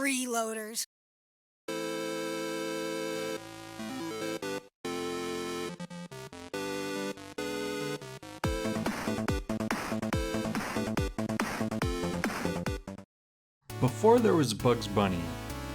freeloaders. Before there was Bugs Bunny,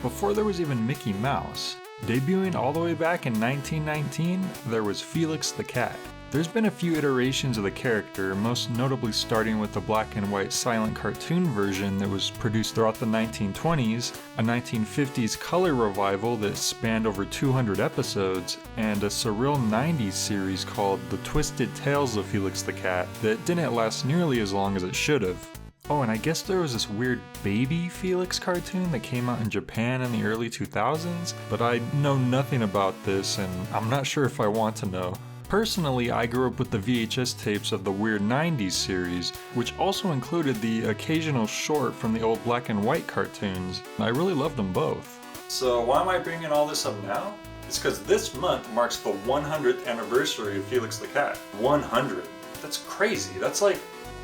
before there was even Mickey Mouse, debuting all the way back in 1919, there was Felix the Cat. There's been a few iterations of the character, most notably starting with the black and white silent cartoon version that was produced throughout the 1920s, a 1950s color revival that spanned over 200 episodes, and a surreal 90s series called The Twisted Tales of Felix the Cat that didn't last nearly as long as it should have. Oh, and I guess there was this weird baby Felix cartoon that came out in Japan in the early 2000s, but I know nothing about this and I'm not sure if I want to know. Personally, I grew up with the VHS tapes of the Weird 90s series, which also included the occasional short from the old black and white cartoons. I really loved them both. So why am I bringing all this up now? It's because this month marks the 100th anniversary of Felix the Cat. 100. That's crazy. That's like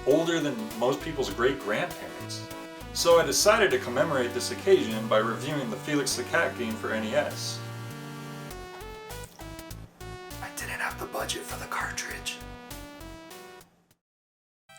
older than most people's great-grandparents. So I decided to commemorate this occasion by reviewing the Felix the Cat game for NES. I didn't have the budget for the cartridge.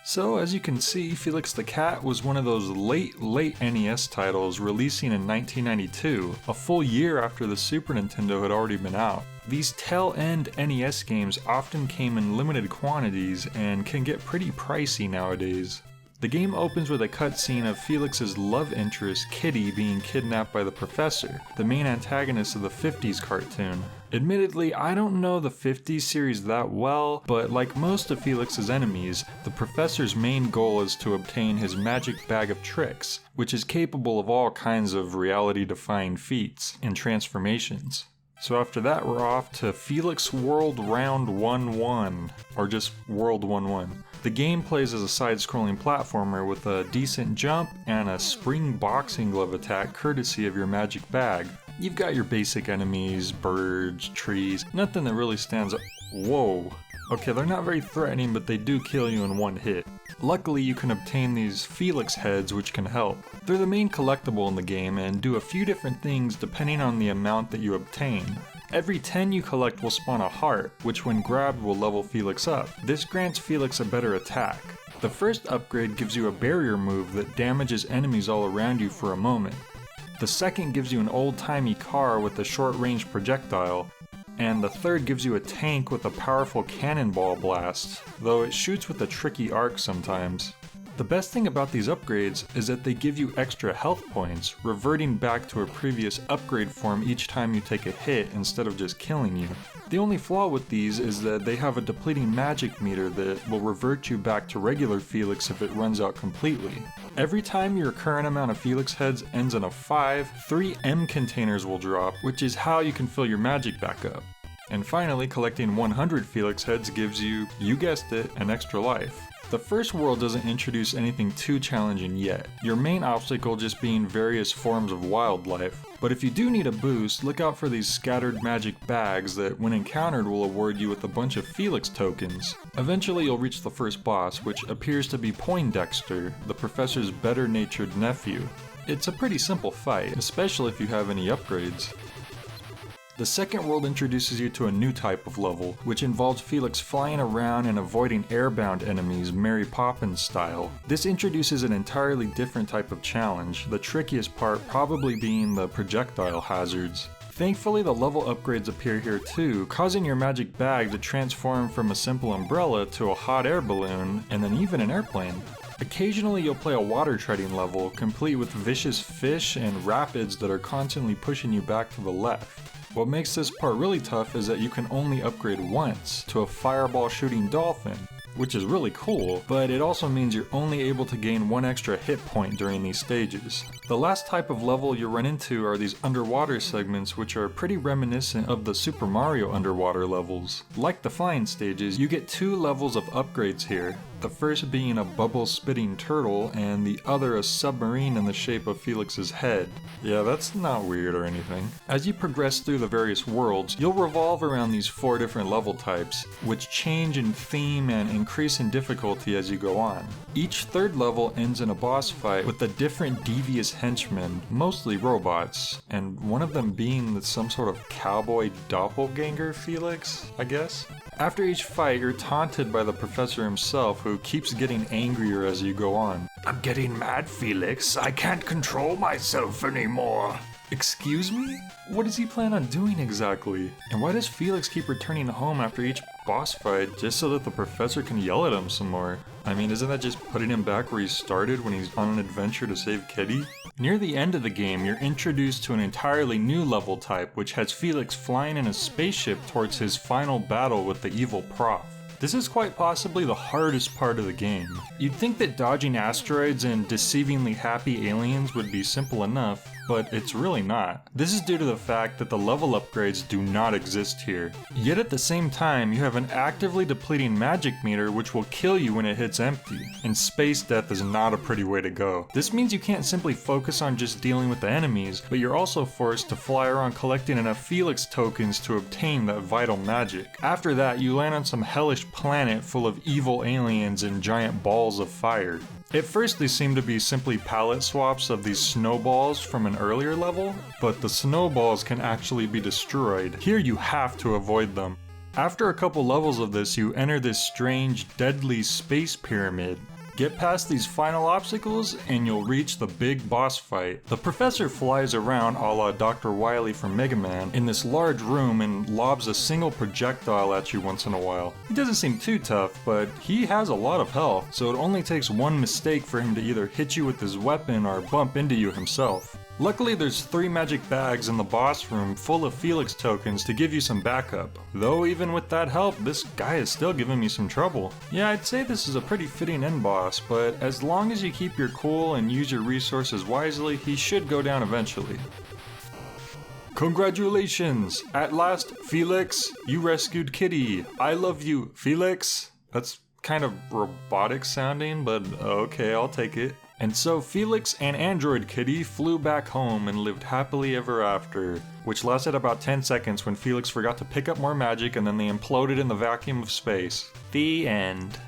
So as you can see, Felix the Cat was one of those late NES titles releasing in 1992, a full year after the Super Nintendo had already been out. These tail-end NES games often came in limited quantities and can get pretty pricey nowadays. The game opens with a cutscene of Felix's love interest, Kitty, being kidnapped by the Professor, the main antagonist of the 50s cartoon. Admittedly, I don't know the 50s series that well, but like most of Felix's enemies, the Professor's main goal is to obtain his magic bag of tricks, which is capable of all kinds of reality-defying feats and transformations. So after that, we're off to Felix World Round 1-1, or just World 1-1. The game plays as a side-scrolling platformer with a decent jump and a spring boxing glove attack courtesy of your magic bag. You've got your basic enemies, birds, trees, nothing that really stands out. Whoa. Okay, they're not very threatening, but they do kill you in one hit. Luckily, you can obtain these Felix heads, which can help. They're the main collectible in the game and do a few different things depending on the amount that you obtain. Every 10 you collect will spawn a heart, which when grabbed will level Felix up. This grants Felix a better attack. The first upgrade gives you a barrier move that damages enemies all around you for a moment. The second gives you an old-timey car with a short-range projectile, and the third gives you a tank with a powerful cannonball blast, though it shoots with a tricky arc sometimes. The best thing about these upgrades is that they give you extra health points, reverting back to a previous upgrade form each time you take a hit instead of just killing you. The only flaw with these is that they have a depleting magic meter that will revert you back to regular Felix if it runs out completely. Every time your current amount of Felix heads ends in a 5, 3 M containers will drop, which is how you can fill your magic back up. And finally, collecting 100 Felix heads gives you guessed it, an extra life. The first world doesn't introduce anything too challenging yet, your main obstacle just being various forms of wildlife. But if you do need a boost, look out for these scattered magic bags that when encountered will award you with a bunch of Felix tokens. Eventually you'll reach the first boss, which appears to be Poindexter, the Professor's better-natured nephew. It's a pretty simple fight, especially if you have any upgrades. The second world introduces you to a new type of level, which involves Felix flying around and avoiding airbound enemies Mary Poppins style. This introduces an entirely different type of challenge, the trickiest part probably being the projectile hazards. Thankfully, the level upgrades appear here too, causing your magic bag to transform from a simple umbrella to a hot air balloon, and then even an airplane. Occasionally you'll play a water treading level, complete with vicious fish and rapids that are constantly pushing you back to the left. What makes this part really tough is that you can only upgrade once to a fireball shooting dolphin, which is really cool, but it also means you're only able to gain one extra hit point during these stages. The last type of level you run into are these underwater segments, which are pretty reminiscent of the Super Mario underwater levels. Like the flying stages, you get 2 levels of upgrades here. the first being a bubble-spitting turtle and the other a submarine in the shape of Felix's head. Yeah, that's not weird or anything. As you progress through the various worlds, you'll revolve around these 4 different level types, which change in theme and increase in difficulty as you go on. Each third level ends in a boss fight with a different devious henchman, mostly robots, and one of them being some sort of cowboy doppelganger Felix, I guess? After each fight, you're taunted by the professor himself, who keeps getting angrier as you go on. "I'm getting mad, Felix. I can't control myself anymore." Excuse me? What does he plan on doing exactly? And why does Felix keep returning home after each boss fight just so that the professor can yell at him some more? I mean, isn't that just putting him back where he started when he's on an adventure to save Kitty? Near the end of the game, you're introduced to an entirely new level type, which has Felix flying in a spaceship towards his final battle with the evil prof. This is quite possibly the hardest part of the game. You'd think that dodging asteroids and deceivingly happy aliens would be simple enough, but it's really not. This is due to the fact that the level upgrades do not exist here. Yet at the same time, you have an actively depleting magic meter which will kill you when it hits empty, and space death is not a pretty way to go. This means you can't simply focus on just dealing with the enemies, but you're also forced to fly around collecting enough Felix tokens to obtain that vital magic. After that, you land on some hellish planet full of evil aliens and giant balls of fire. At first they seem to be simply palette swaps of these snowballs from an earlier level, but the snowballs can actually be destroyed. Here you have to avoid them. After a couple levels of this, you enter this strange, deadly space pyramid. Get past these final obstacles and you'll reach the big boss fight. The professor flies around a la Dr. Wily from Mega Man in this large room and lobs a single projectile at you once in a while. He doesn't seem too tough, but he has a lot of health, so it only takes one mistake for him to either hit you with his weapon or bump into you himself. Luckily, there's 3 magic bags in the boss room full of Felix tokens to give you some backup. Though even with that help, this guy is still giving me some trouble. Yeah, I'd say this is a pretty fitting end boss, but as long as you keep your cool and use your resources wisely, he should go down eventually. Congratulations! At last, Felix, you rescued Kitty. I love you, Felix. That's kind of robotic sounding, but okay, I'll take it. And so Felix and Android Kitty flew back home and lived happily ever after, which lasted about 10 seconds when Felix forgot to pick up more magic and then they imploded in the vacuum of space. The end.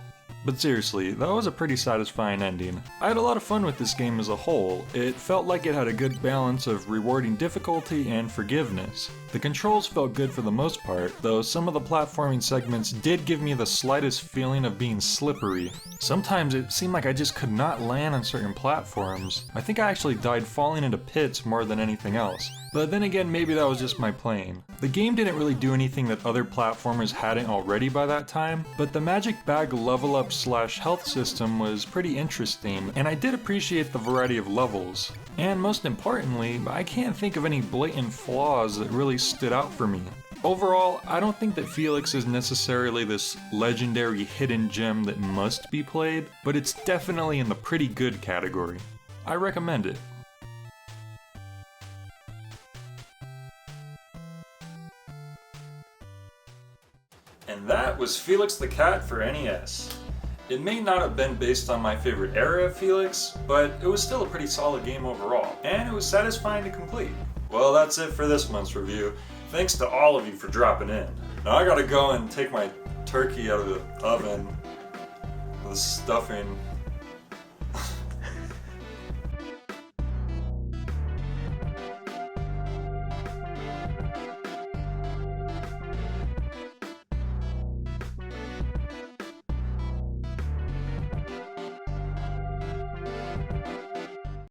But seriously, that was a pretty satisfying ending. I had a lot of fun with this game as a whole. It felt like it had a good balance of rewarding difficulty and forgiveness. The controls felt good for the most part, though some of the platforming segments did give me the slightest feeling of being slippery. Sometimes it seemed like I just could not land on certain platforms. I think I actually died falling into pits more than anything else. But then again, maybe that was just my playing. The game didn't really do anything that other platformers hadn't already by that time, but the magic bag level up / health system was pretty interesting, and I did appreciate the variety of levels. And most importantly, I can't think of any blatant flaws that really stood out for me. Overall, I don't think that Felix is necessarily this legendary hidden gem that must be played, but it's definitely in the pretty good category. I recommend it. And that was Felix the Cat for NES. It may not have been based on my favorite era of Felix, but it was still a pretty solid game overall, and it was satisfying to complete. Well, that's it for this month's review. Thanks to all of you for dropping in. Now I gotta go and take my turkey out of the oven, the stuffing.